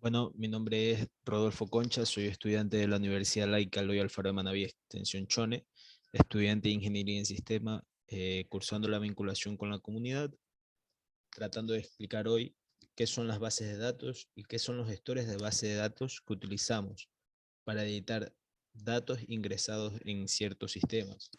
Bueno, mi nombre es Rodolfo Concha, soy estudiante de la Universidad Laica Eloy Alfaro de Manaví, Extensión Chone, estudiante de Ingeniería en Sistema, cursando la vinculación con la comunidad, tratando de explicar hoy qué son las bases de datos y qué son los gestores de base de datos que utilizamos para editar datos ingresados en ciertos sistemas.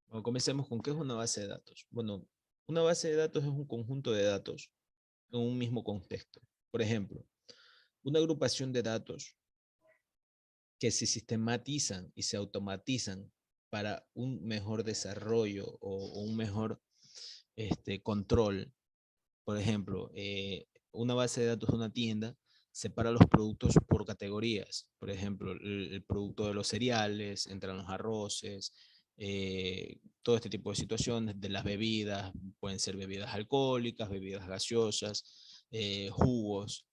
Bueno, comencemos con qué es una base de datos. Bueno, una base de datos es un conjunto de datos en un mismo contexto. Por ejemplo, una agrupación de datos que se sistematizan y se automatizan para un mejor desarrollo o un mejor control. Por ejemplo, una base de datos de una tienda separa los productos por categorías. Por ejemplo, el producto de los cereales, entran los arroces, todo este tipo de situaciones, de las bebidas, pueden ser bebidas alcohólicas, bebidas gaseosas, jugos.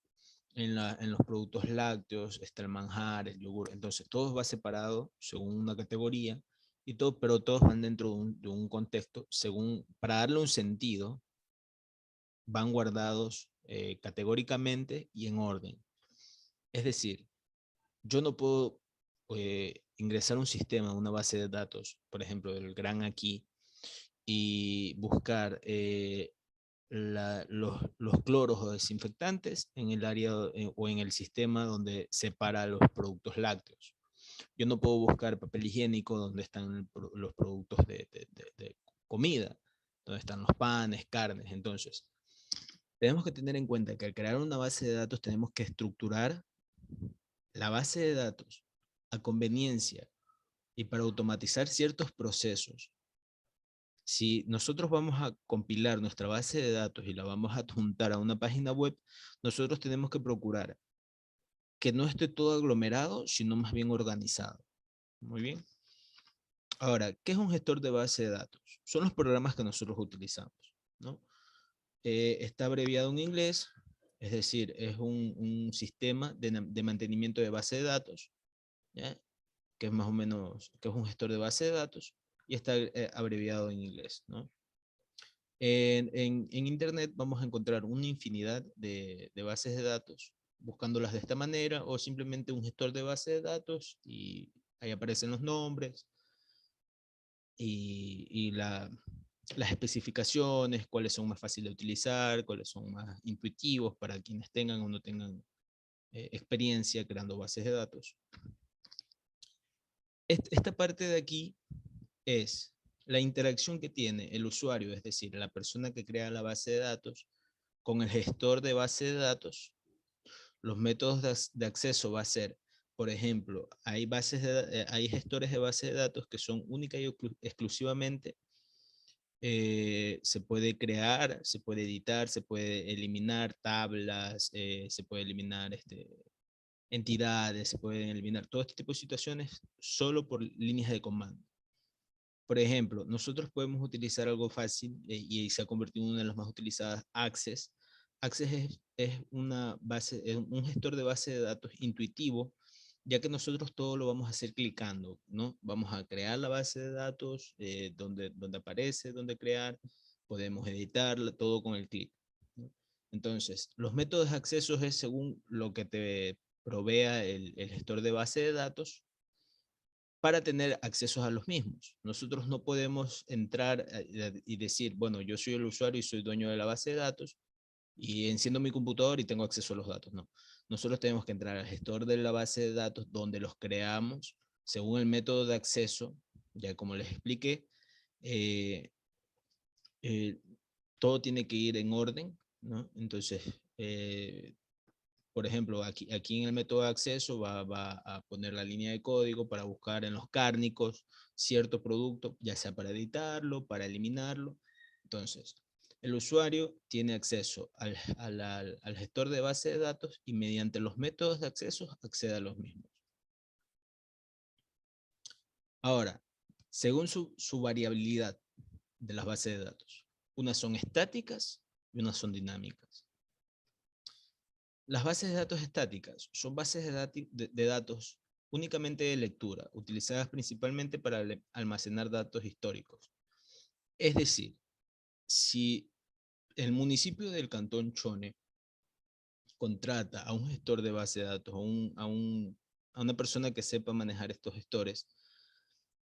En los productos lácteos está el manjar, el yogur. Entonces, todo va separado según una categoría, y todo, pero todos van dentro de un contexto, según, para darle un sentido, van guardados categóricamente y en orden. Es decir, yo no puedo ingresar un sistema, una base de datos, por ejemplo, del Gran Aquí, y buscar los cloros o desinfectantes en el área o en el sistema donde separa los productos lácteos. Yo no puedo buscar papel higiénico donde están los productos de comida, donde están los panes, carnes. Entonces, tenemos que tener en cuenta que al crear una base de datos tenemos que estructurar la base de datos a conveniencia y para automatizar ciertos procesos. Si nosotros vamos a compilar nuestra base de datos y la vamos a adjuntar a una página web, nosotros tenemos que procurar que no esté todo aglomerado, sino más bien organizado. Muy bien. Ahora, ¿qué es un gestor de base de datos? Son los programas que nosotros utilizamos, ¿no? Está abreviado en inglés, es decir, es un sistema de mantenimiento de base de datos, ¿ya? Que es más o menos, que es un gestor de base de datos, y está abreviado en inglés, ¿no? En Internet vamos a encontrar una infinidad de bases de datos, buscándolas de esta manera, o simplemente un gestor de base de datos, y ahí aparecen los nombres y las especificaciones, cuáles son más fáciles de utilizar, cuáles son más intuitivos para quienes tengan o no tengan experiencia creando bases de datos. Esta parte de aquí es la interacción que tiene el usuario, es decir, la persona que crea la base de datos, con el gestor de base de datos. Los métodos de acceso va a ser, por ejemplo, hay gestores de base de datos que son única y exclusivamente, se puede crear, se puede editar, se puede eliminar tablas, se puede eliminar entidades, se pueden eliminar todo este tipo de situaciones solo por líneas de comando. Por ejemplo, nosotros podemos utilizar algo fácil y se ha convertido en una de las más utilizadas, Access. Access es una base, es un gestor de base de datos intuitivo, ya que nosotros todo lo vamos a hacer clicando, ¿no? Vamos a crear la base de datos, donde aparece, donde crear, podemos editarla, todo con el clic, ¿no? Entonces, los métodos de acceso es según lo que te provea el gestor de base de datos para tener acceso a los mismos. Nosotros no podemos entrar y decir, bueno, yo soy el usuario y soy dueño de la base de datos y enciendo mi computador y tengo acceso a los datos. No, nosotros tenemos que entrar al gestor de la base de datos donde los creamos según el método de acceso, ya como les expliqué. eh, eh, Todo tiene que ir en orden, ¿no? Entonces, por ejemplo, aquí en el método de acceso va a poner la línea de código para buscar en los cárnicos cierto producto, ya sea para editarlo, para eliminarlo. Entonces, el usuario tiene acceso al gestor de base de datos y mediante los métodos de acceso accede a los mismos. Ahora, según su variabilidad de las bases de datos, unas son estáticas y unas son dinámicas. Las bases de datos estáticas son bases de datos únicamente de lectura, utilizadas principalmente para almacenar datos históricos. Es decir, si el municipio del Cantón Chone contrata a un gestor de base de datos, a una persona que sepa manejar estos gestores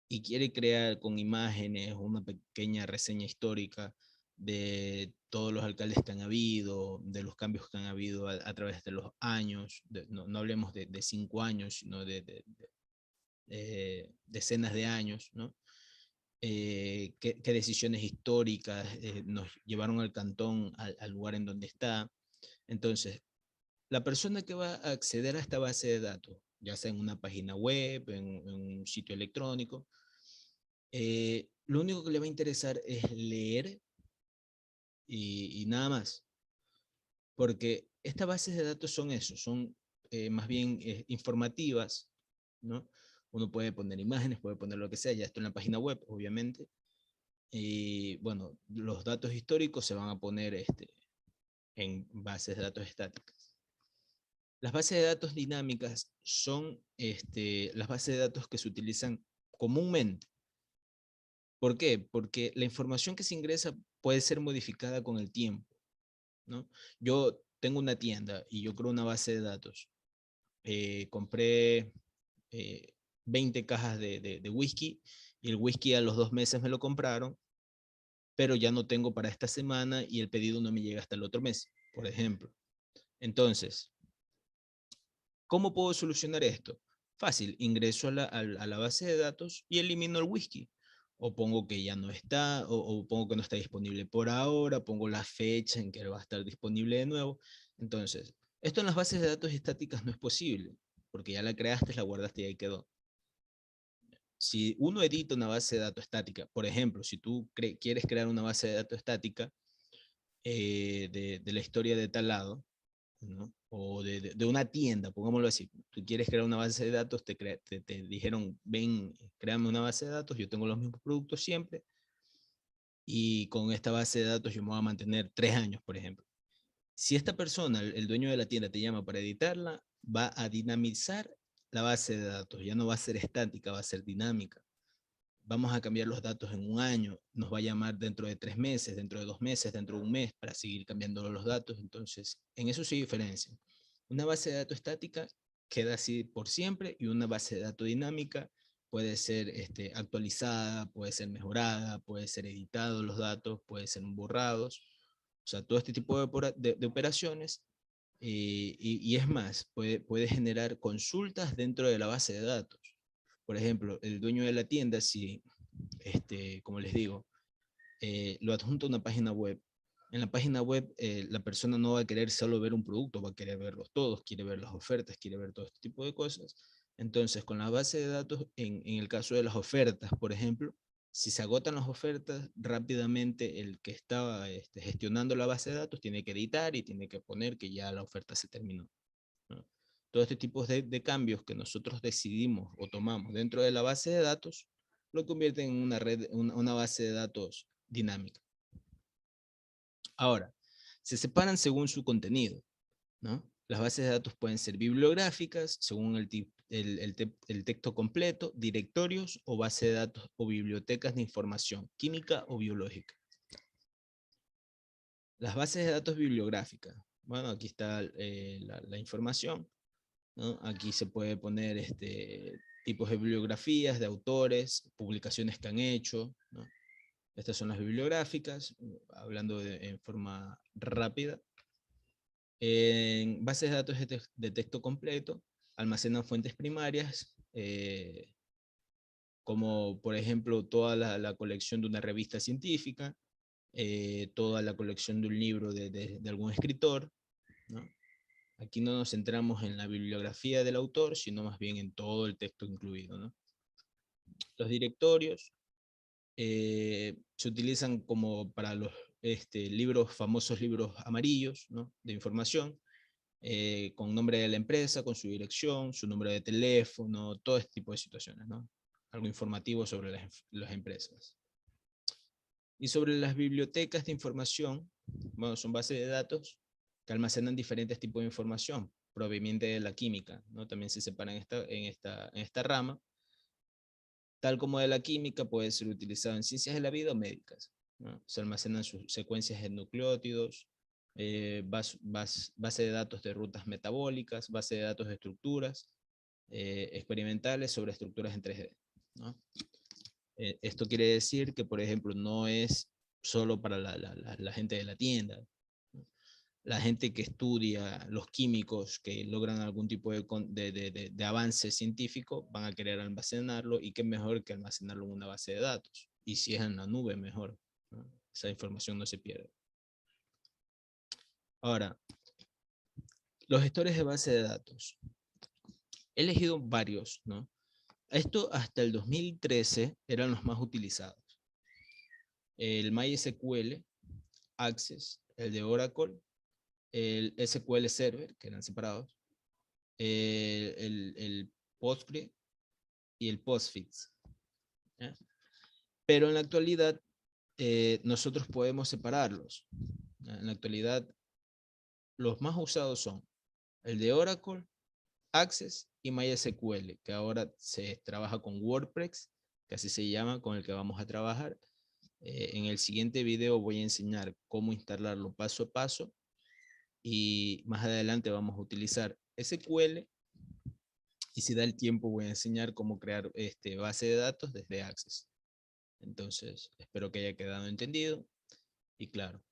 y quiere crear con imágenes una pequeña reseña histórica de todos los alcaldes que han habido, de los cambios que han habido a través de los años, no hablemos de 5 años, sino de decenas de años, ¿no? Qué decisiones históricas nos llevaron al cantón, al lugar en donde está. Entonces, la persona que va a acceder a esta base de datos, ya sea en una página web, en un sitio electrónico, lo único que le va a interesar es leer y nada más. Porque estas bases de datos son eso, son más bien informativas, ¿no? Uno puede poner imágenes, puede poner lo que sea, ya esto en la página web, obviamente. Y bueno, los datos históricos se van a poner en bases de datos estáticas. Las bases de datos dinámicas son las bases de datos que se utilizan comúnmente. ¿Por qué? Porque la información que se ingresa puede ser modificada con el tiempo, ¿no? Yo tengo una tienda y yo creo una base de datos. Compré 20 cajas de whisky y el whisky a los 2 meses me lo compraron, pero ya no tengo para esta semana y el pedido no me llega hasta el otro mes, por ejemplo. Entonces, ¿cómo puedo solucionar esto? Fácil, ingreso a la base de datos y elimino el whisky. O pongo que ya no está, o pongo que no está disponible por ahora, pongo la fecha en que va a estar disponible de nuevo. Entonces, esto en las bases de datos estáticas no es posible, porque ya la creaste, la guardaste y ahí quedó. Si uno edita una base de datos estática, por ejemplo, si tú quieres crear una base de datos estática de la historia de tal lado, ¿no? O de una tienda, pongámoslo así. Tú quieres crear una base de datos, te dijeron, ven, créame una base de datos, yo tengo los mismos productos siempre, y con esta base de datos yo me voy a mantener 3 años, por ejemplo. Si esta persona, el dueño de la tienda, te llama para editarla, va a dinamizar la base de datos, ya no va a ser estática, va a ser dinámica. Vamos a cambiar los datos en un año, nos va a llamar dentro de 3 meses, dentro de 2 meses, dentro de un mes, para seguir cambiando los datos. Entonces, en eso se diferencia. Una base de datos estática queda así por siempre y una base de datos dinámica puede ser actualizada, puede ser mejorada, puede ser editado los datos, puede ser borrados. O sea, todo este tipo de operaciones y es más, puede generar consultas dentro de la base de datos. Por ejemplo, el dueño de la tienda, si, como les digo, lo adjunta a una página web, en la página web la persona no va a querer solo ver un producto, va a querer verlos todos, quiere ver las ofertas, quiere ver todo este tipo de cosas. Entonces, con la base de datos, en el caso de las ofertas, por ejemplo, si se agotan las ofertas, rápidamente el que estaba gestionando la base de datos tiene que editar y tiene que poner que ya la oferta se terminó, ¿no? Todo este tipo de cambios que nosotros decidimos o tomamos dentro de la base de datos lo convierte en una red, una base de datos dinámica. Ahora, se separan según su contenido, ¿no? Las bases de datos pueden ser bibliográficas, según el texto completo, directorios o base de datos o bibliotecas de información química o biológica. Las bases de datos bibliográficas. Bueno, aquí está la información, ¿no? Aquí se puede poner tipos de bibliografías, de autores, publicaciones que han hecho, ¿no? Estas son las bibliográficas, hablando en forma rápida. En bases de datos de texto completo, almacenan fuentes primarias, como por ejemplo toda la colección de una revista científica, toda la colección de un libro de algún escritor, ¿no? Aquí no nos centramos en la bibliografía del autor, sino más bien en todo el texto incluido, ¿no? Los directorios se utilizan como para los libros, famosos libros amarillos, ¿no? De información, con nombre de la empresa, con su dirección, su número de teléfono, todo este tipo de situaciones, ¿no? Algo informativo sobre las empresas. Y sobre las bibliotecas de información, bueno, son bases de datos que almacenan diferentes tipos de información proveniente de la química, ¿no? También se separan en esta rama, tal como de la química puede ser utilizado en ciencias de la vida o médicas, ¿no? Se almacenan sus secuencias de nucleótidos, base de datos de rutas metabólicas, base de datos de estructuras experimentales sobre estructuras en 3D, ¿no? Esto quiere decir que, por ejemplo, no es solo para la gente de la tienda, ¿no? La gente que estudia, los químicos que logran algún tipo de avance científico, van a querer almacenarlo, y qué mejor que almacenarlo en una base de datos. Y si es en la nube, mejor, ¿no? Esa información no se pierde. Ahora, los gestores de base de datos. He elegido varios, ¿no? Esto hasta el 2013 eran los más utilizados. El MySQL, Access, el de Oracle, el SQL Server, que eran separados, el Postgre y el Postfix, ¿ya? Pero en la actualidad nosotros podemos separarlos, ¿ya? En la actualidad los más usados son el de Oracle, Access y MySQL, que ahora se trabaja con WordPress, que así se llama, con el que vamos a trabajar. En el siguiente video voy a enseñar cómo instalarlo paso a paso, y más adelante vamos a utilizar SQL, y si da el tiempo voy a enseñar cómo crear base de datos desde Access. Entonces, espero que haya quedado entendido y claro.